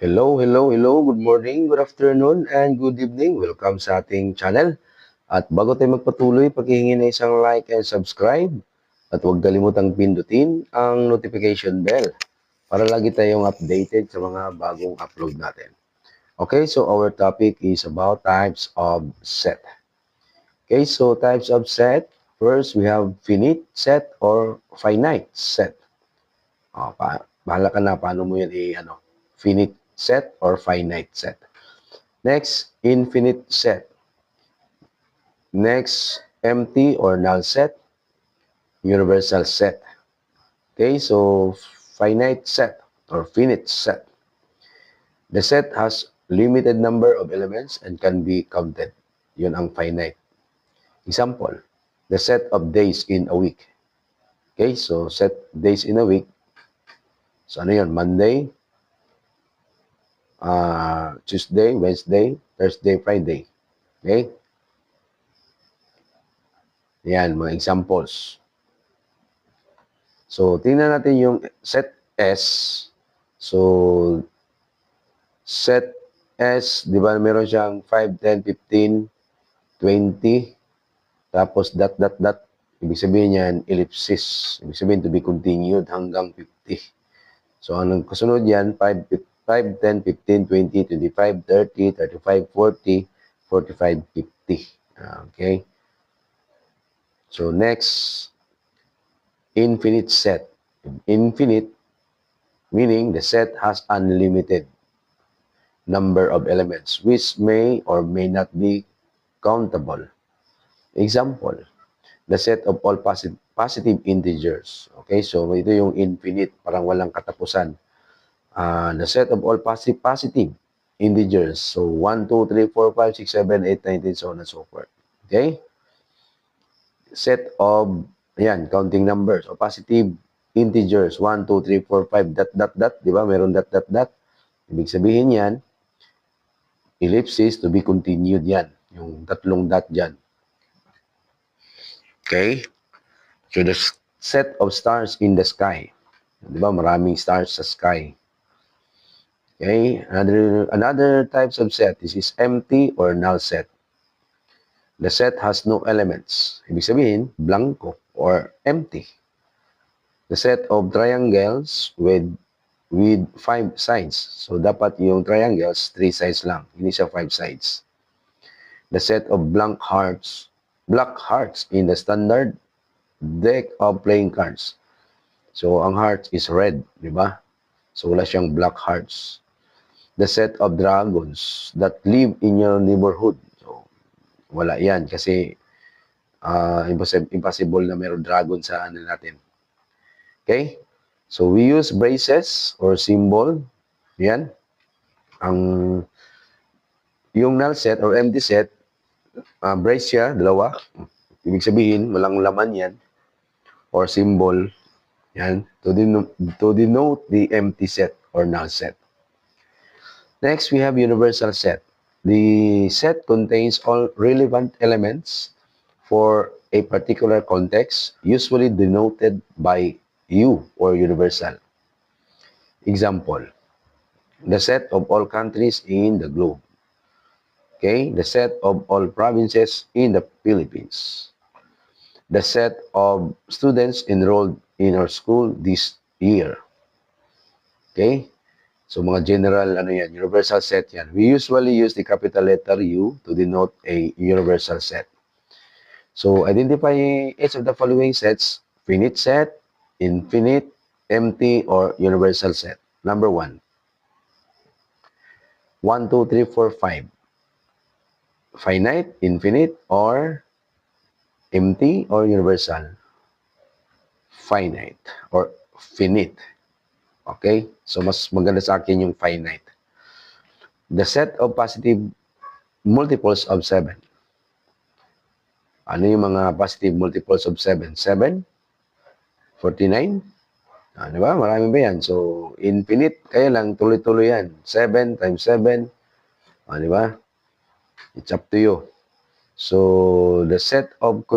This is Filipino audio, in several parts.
Hello. Good morning, good afternoon, and good evening. Welcome sa ating channel. At bago tayo magpatuloy, paghihingi na isang like and subscribe. At huwag kalimutang pindutin ang notification bell para lagi tayong updated sa mga bagong upload natin. Okay, so our topic is about types of set. Okay, so types of set. First, we have finite set or finite set. Bahala ka na paano mo yan finite set or finite set. Next, infinite set. Next, empty or null set. Universal set. Okay, so finite set or finite set. The set has limited number of elements and can be counted. Yun ang finite. Example, the set of days in a week. Okay, so set days in a week. So ano yun? Monday, Tuesday, Wednesday, Thursday, Friday. Okay? Yan, mga examples. So, tingnan natin yung set S. So, set S, di ba meron siyang 5, 10, 15, 20, tapos dot. Ibig sabihin yan, ellipsis. Ibig sabihin to be continued hanggang 50. So, anong kasunod yan? 5, 10, 15, 20, 25, 30, 35, 40, 45, 50. Okay? So, next, infinite set. Infinite, meaning the set has unlimited number of elements which may or may not be countable. Example, the set of all positive integers. Okay, so ito yung infinite, parang walang katapusan. The set of all positive integers. So 1, 2, 3, 4, 5, 6, 7, 8, 9, 10, so on and so forth. Okay? Set of, counting numbers o positive integers. 1, 2, 3, 4, 5, dot. Di ba? Meron dot. Ibig sabihin yan, ellipsis to be continued yan. Yung tatlong dot dyan. Okay? So the set of stars in the sky. Di ba? Maraming stars sa sky. Okay? Another types of set. This is empty or null set. The set has no elements. Ibig sabihin, blanco or empty. The set of triangles with 5 sides. So, dapat yung triangles, 3 sides lang. Hindi siya 5 sides. The set of black hearts in the standard deck of playing cards. So, ang heart is red, di ba? So, wala siyang black hearts. The set of dragons that live in your neighborhood. So, wala yan kasi impossible na meron dragon sa ano natin. Okay? So, we use braces or symbol. Yan. Yung null set or empty set, brace siya, dalawa. Ibig sabihin, walang laman yan. Or symbol. Yan. To denote the empty set or null set. Next, we have universal set. The set contains all relevant elements for a particular context, usually denoted by U or universal. Example, the set of all countries in the globe. Okay, the set of all provinces in the Philippines. The set of students enrolled in our school this year. Okay, so mga general, universal set yan. We usually use the capital letter U to denote a universal set. So, identify each of the following sets: finite set, infinite, empty, or universal set. Number 1. 1, 2, 3, 4, 5. Finite, infinite, or empty, or universal? Finite, or finite. Okay? So, mas maganda sa akin yung finite. The set of positive multiples of 7. Ano yung mga positive multiples of 7? 7? 49? Di ba? Marami ba yan? So, infinite, kaya lang, tuloy-tuloy yan. 7 times 7. Di ba? It's up to you. So, the set of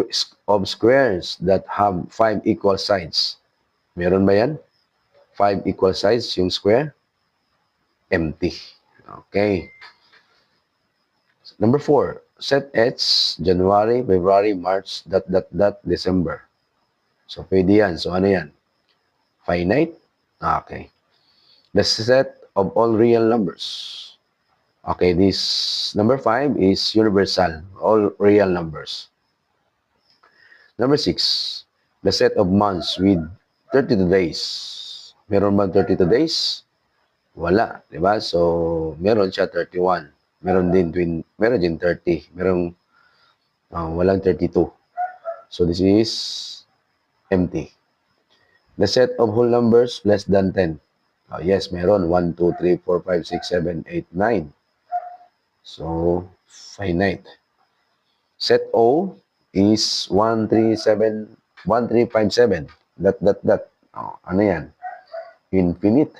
squares that have 5 equal sides. Meron ba yan? 5 equal sides yung square? empty. Okay. Number 4, set H, January, February, March, December. So, pwede yan. So, ano yan? Finite? Okay. The set of all real numbers. Okay, this number 5 is universal, all real numbers. Number 6, the set of months with 32 days. Meron ba 32 days? Wala, di ba? So, meron siya 31. Meron din 30. Walang 32. So, this is empty. The set of whole numbers less than 10. Yes, meron. 1, 2, 3, 4, 5, 6, 7, 8, 9. So, finite. Set O is 1, 3, 7, 1, 3, 5, 7. Ano yan? Infinite.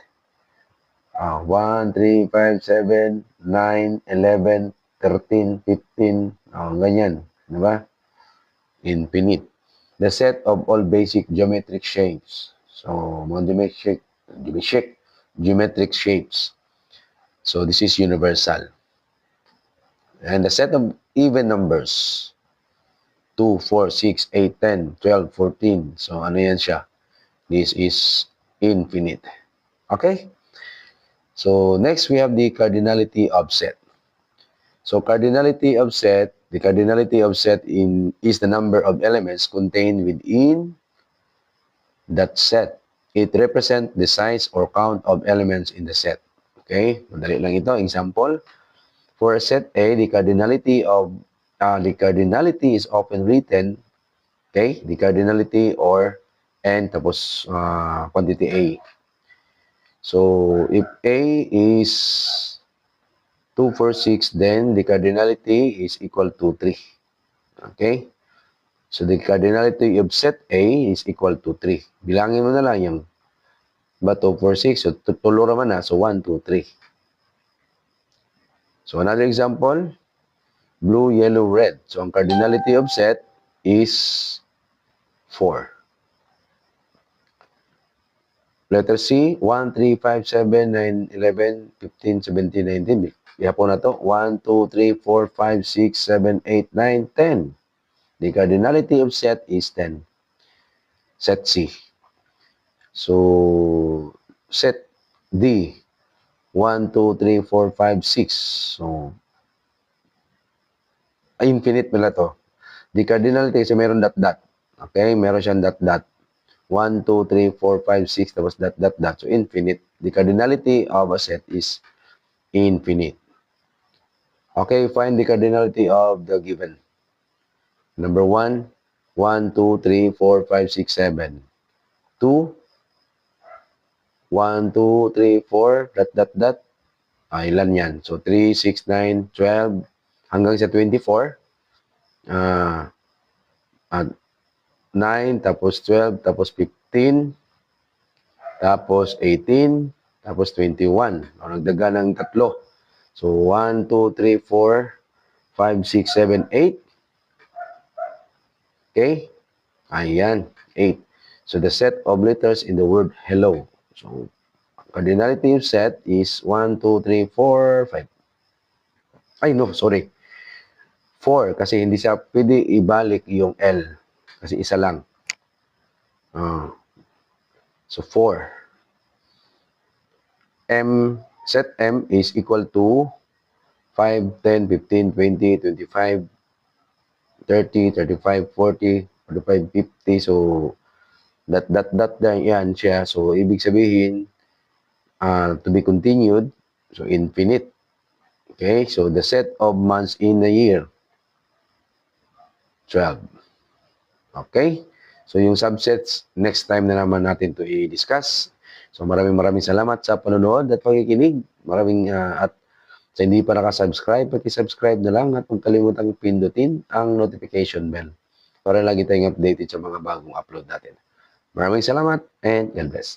1, 3, 5, 7, 9, 11, 13, 15. Ganyan. Diba? Infinite. The set of all basic geometric shapes. So, mga geometric shapes. So, this is universal. And the set of even numbers. 2, 4, 6, 8, 10, 12, 14. So, ano yan siya? This is infinite. Okay? So, next we have the cardinality of set. So, cardinality of set, the cardinality of set is the number of elements contained within that set. It represents the size or count of elements in the set. Okay? Madali lang ito. Example, for a set A, the cardinality is often written, okay? The cardinality or n tapos quantity A. So, if A is 2, 4, 6, then the cardinality is equal to 3. Okay? So, the cardinality of set A is equal to 3. Bilangin mo na lang yung 2, 4, 6. So, tulo naman na. So, 1, 2, 3. So, another example, blue, yellow, red. So, ang cardinality of set is 4. Letter C, 1, 3, 5, 7, 9, 11, 15, 17, 19. Ihapon na to. 1, 2, 3, 4, 5, 6, 7, 8, 9, 10. The cardinality of set is 10. Set C. So, set D, 1, 2, 3, 4, 5, 6. So, infinite pala to. The cardinality kasi meron dot. Okay? Meron siyang dot. 1, 2, 3, 4, 5, 6, tapos dot. So, infinite. The cardinality of a set is infinite. Okay, find the cardinality of the given. Number 1, 1, 2, 3, 4, 5, 6, 7. 2, 1, 2, 3, 4, dot. Ilan yan? So, 3, 6, 9, 12, hanggang sa 24. 9, tapos 12, tapos 15, tapos 18, tapos 21. Nagdaga ng tatlo. So, 1, 2, 3, 4, 5, 6, 7, 8. Okay? Ayan, 8. So, the set of letters in the word hello. So, cardinality of set is 1, 2, 3, 4, 5. Ay, no, sorry. 4, kasi hindi siya pwede ibalik yung L. Kasi isa lang. So, 4. Set M is equal to 5, 10, 15, 20, 25, 30, 35, 40, 45, 50. So, dot yan siya. So, ibig sabihin, to be continued. So, infinite. Okay? So, the set of months in a year, 12. Okay? So, yung subsets, next time na naman natin to i-discuss. So, maraming salamat sa panonood at pakikinig. At sa hindi pa nakasubscribe, paki-subscribe na lang at huwag kalimutang pindutin ang notification bell para lagi tayong updated sa mga bagong upload natin. Maraming salamat and God bless.